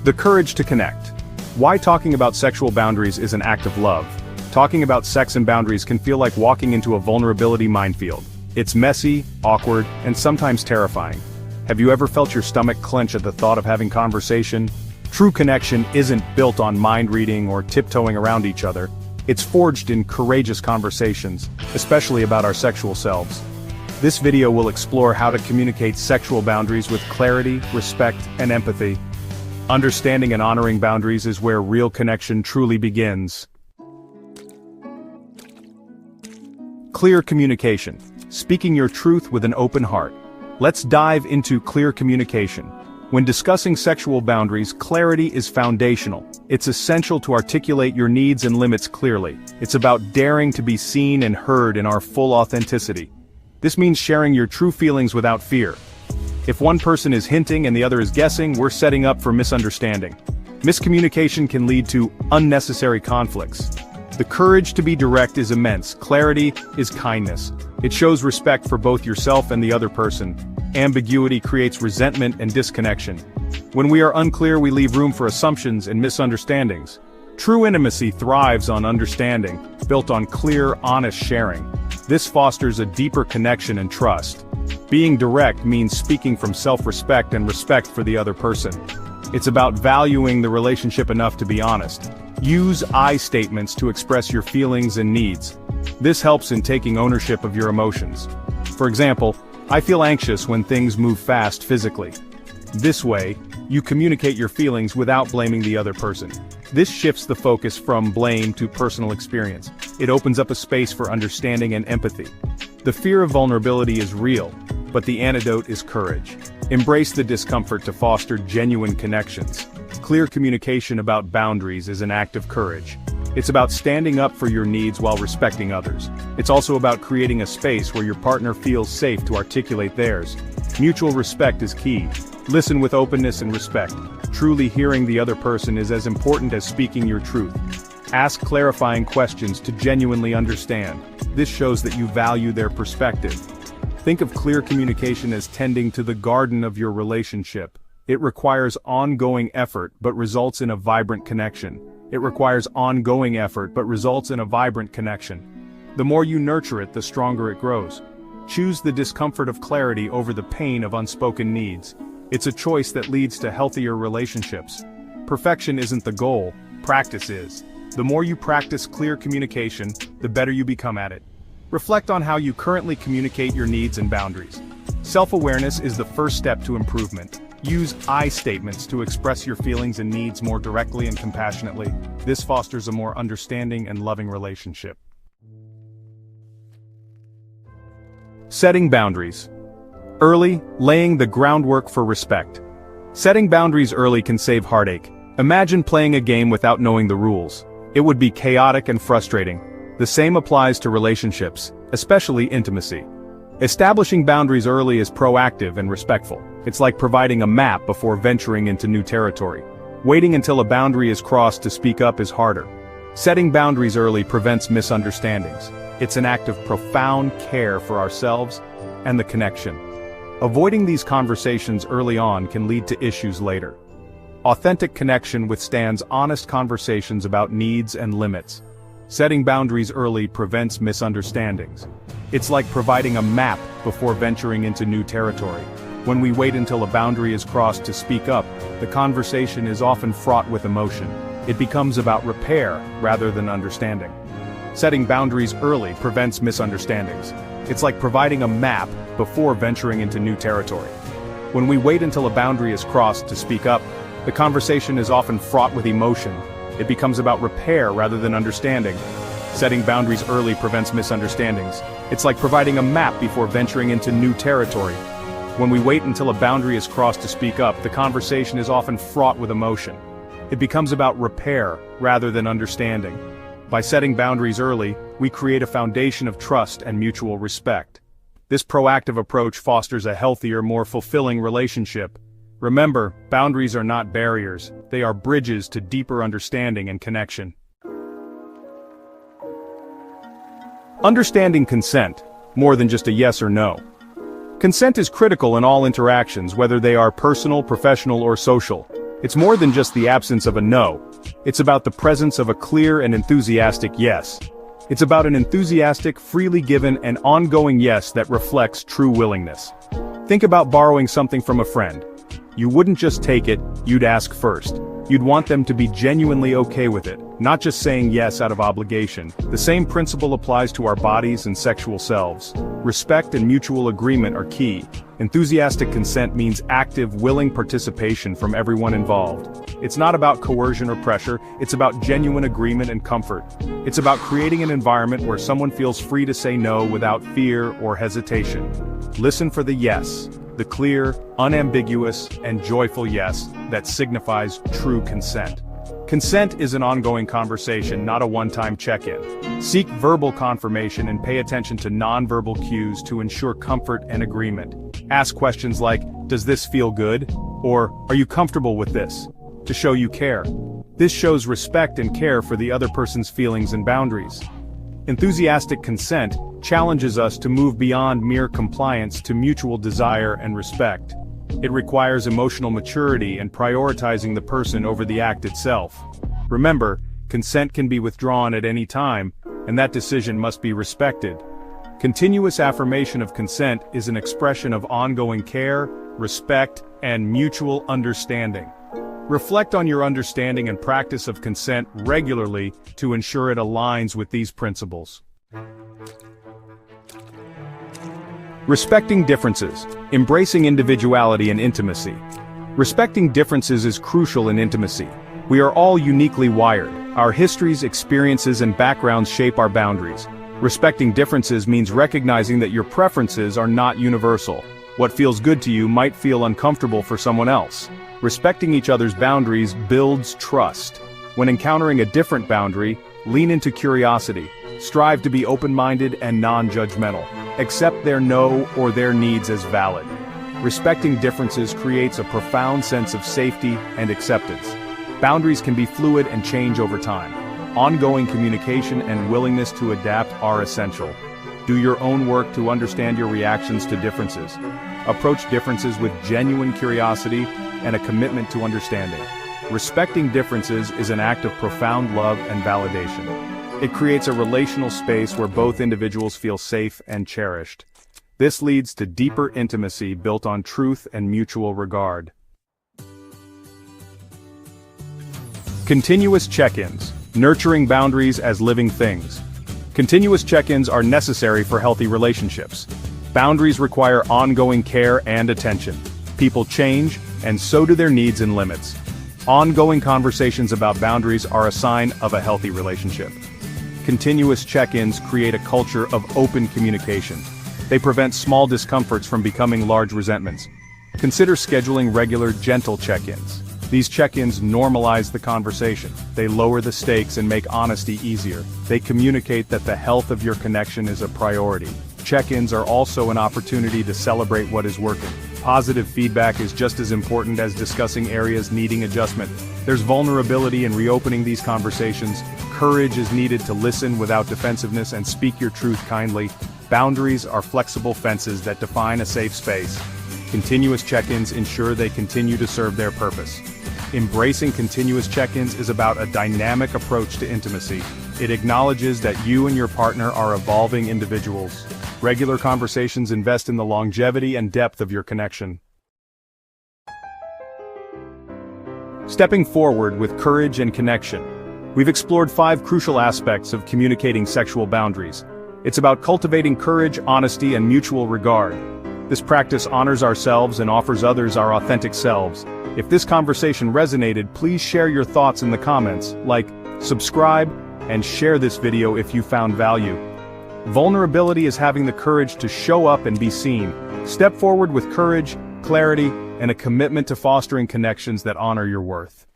The courage to connect. Why talking about sexual boundaries is an act of love. Talking about sex and boundaries can feel like walking into a vulnerability minefield. It's messy, awkward, and sometimes terrifying. Have you ever felt your stomach clench at the thought of having conversation? True connection isn't built on mind reading or tiptoeing around each other. It's forged in courageous conversations, especially about our sexual selves. This video will explore how to communicate sexual boundaries with clarity, respect, and empathy. Understanding and honoring boundaries is where real connection truly begins. Clear communication. Speaking your truth with an open heart. Let's dive into clear communication. When discussing sexual boundaries, clarity is foundational. It's essential to articulate your needs and limits clearly. It's about daring to be seen and heard in our full authenticity. This means sharing your true feelings without fear. If one person is hinting and the other is guessing, we're setting up for misunderstanding. Miscommunication can lead to unnecessary conflicts. The courage to be direct is immense. Clarity is kindness. It shows respect for both yourself and the other person. Ambiguity creates resentment and disconnection. When we are unclear, we leave room for assumptions and misunderstandings. True intimacy thrives on understanding, built on clear, honest sharing. This fosters a deeper connection and trust. Being direct means speaking from self-respect and respect for the other person. It's about valuing the relationship enough to be honest. Use I statements to express your feelings and needs. This helps in taking ownership of your emotions. For example, I feel anxious when things move fast physically. This way, you communicate your feelings without blaming the other person. This shifts the focus from blame to personal experience. It opens up a space for understanding and empathy. The fear of vulnerability is real, but the antidote is courage. Embrace the discomfort to foster genuine connections. Clear communication about boundaries is an act of courage. It's about standing up for your needs while respecting others. It's also about creating a space where your partner feels safe to articulate theirs. Mutual respect is key. Listen with openness and respect. Truly hearing the other person is as important as speaking your truth. Ask clarifying questions to genuinely understand. This shows that you value their perspective. Think of clear communication as tending to the garden of your relationship. It requires ongoing effort but results in a vibrant connection. It requires ongoing effort but results in a vibrant connection. The more you nurture it, the stronger it grows. Choose the discomfort of clarity over the pain of unspoken needs. It's a choice that leads to healthier relationships. Perfection isn't the goal, practice is. The more you practice clear communication, the better you become at it. Reflect on how you currently communicate your needs and boundaries. Self-awareness is the first step to improvement. Use I statements to express your feelings and needs more directly and compassionately. This fosters a more understanding and loving relationship. Setting boundaries. Early, laying the groundwork for respect. Setting boundaries early can save heartache. Imagine playing a game without knowing the rules. It would be chaotic and frustrating. The same applies to relationships, especially intimacy. Establishing boundaries early is proactive and respectful. It's like providing a map before venturing into new territory. Waiting until a boundary is crossed to speak up is harder. Setting boundaries early prevents misunderstandings. It's an act of profound care for ourselves and the connection. Avoiding these conversations early on can lead to issues later. Authentic connection withstands honest conversations about needs and limits. Setting boundaries early prevents misunderstandings. It's like providing a map before venturing into new territory. When we wait until a boundary is crossed to speak up, the conversation is often fraught with emotion. It becomes about repair rather than understanding. Setting boundaries early prevents misunderstandings. It's like providing a map before venturing into new territory. When we wait until a boundary is crossed to speak up, the conversation is often fraught with emotion. It becomes about repair rather than understanding. Setting boundaries early prevents misunderstandings. It's like providing a map before venturing into new territory. When we wait until a boundary is crossed to speak up, the conversation is often fraught with emotion. It becomes about repair rather than understanding. By setting boundaries early, we create a foundation of trust and mutual respect. This proactive approach fosters a healthier, more fulfilling relationship. Remember, boundaries are not barriers, they are bridges to deeper understanding and connection. Understanding consent, more than just a yes or no. Consent is critical in all interactions, whether they are personal, professional, or social. It's more than just the absence of a no. It's about the presence of a clear and enthusiastic yes. It's about an enthusiastic, freely given, and ongoing yes that reflects true willingness. Think about borrowing something from a friend. You wouldn't just take it, you'd ask first. You'd want them to be genuinely okay with it, not just saying yes out of obligation. The same principle applies to our bodies and sexual selves. Respect and mutual agreement are key. Enthusiastic consent means active, willing participation from everyone involved. It's not about coercion or pressure, it's about genuine agreement and comfort. It's about creating an environment where someone feels free to say no without fear or hesitation. Listen for the yes, the clear, unambiguous, and joyful yes that signifies true consent. Consent is an ongoing conversation, not a one-time check-in. Seek verbal confirmation and pay attention to non-verbal cues to ensure comfort and agreement. Ask questions like, does this feel good? Or, are you comfortable with this? To show you care. This shows respect and care for the other person's feelings and boundaries. Enthusiastic consent challenges us to move beyond mere compliance to mutual desire and respect. It requires emotional maturity and prioritizing the person over the act itself. Remember, consent can be withdrawn at any time, and that decision must be respected. Continuous affirmation of consent is an expression of ongoing care, respect, and mutual understanding. Reflect on your understanding and practice of consent regularly to ensure it aligns with these principles. Respecting differences, embracing individuality and intimacy. Respecting differences is crucial in intimacy. We are all uniquely wired. Our histories, experiences, and backgrounds shape our boundaries. Respecting differences means recognizing that your preferences are not universal. What feels good to you might feel uncomfortable for someone else. Respecting each other's boundaries builds trust. When encountering a different boundary, lean into curiosity. Strive to be open-minded and non-judgmental. Accept their no or their needs as valid. Respecting differences creates a profound sense of safety and acceptance. Boundaries can be fluid and change over time. Ongoing communication and willingness to adapt are essential. Do your own work to understand your reactions to differences. Approach differences with genuine curiosity and a commitment to understanding. Respecting differences is an act of profound love and validation. It creates a relational space where both individuals feel safe and cherished. This leads to deeper intimacy built on truth and mutual regard. Continuous check-ins, nurturing boundaries as living things. Continuous check-ins are necessary for healthy relationships. Boundaries require ongoing care and attention. People change, and so do their needs and limits. Ongoing conversations about boundaries are a sign of a healthy relationship. Continuous check-ins create a culture of open communication. They prevent small discomforts from becoming large resentments. Consider scheduling regular, gentle check-ins. These check-ins normalize the conversation. They lower the stakes and make honesty easier. They communicate that the health of your connection is a priority. Check-ins are also an opportunity to celebrate what is working. Positive feedback is just as important as discussing areas needing adjustment. There's vulnerability in reopening these conversations. Courage is needed to listen without defensiveness and speak your truth kindly. Boundaries are flexible fences that define a safe space. Continuous check-ins ensure they continue to serve their purpose. Embracing continuous check-ins is about a dynamic approach to intimacy. It acknowledges that you and your partner are evolving individuals. Regular conversations invest in the longevity and depth of your connection. Stepping forward with courage and connection. We've explored 5 crucial aspects of communicating sexual boundaries. It's about cultivating courage, honesty, and mutual regard. This practice honors ourselves and offers others our authentic selves. If this conversation resonated, please share your thoughts in the comments, like, subscribe, and share this video if you found value. Vulnerability is having the courage to show up and be seen. Step forward with courage, clarity, and a commitment to fostering connections that honor your worth.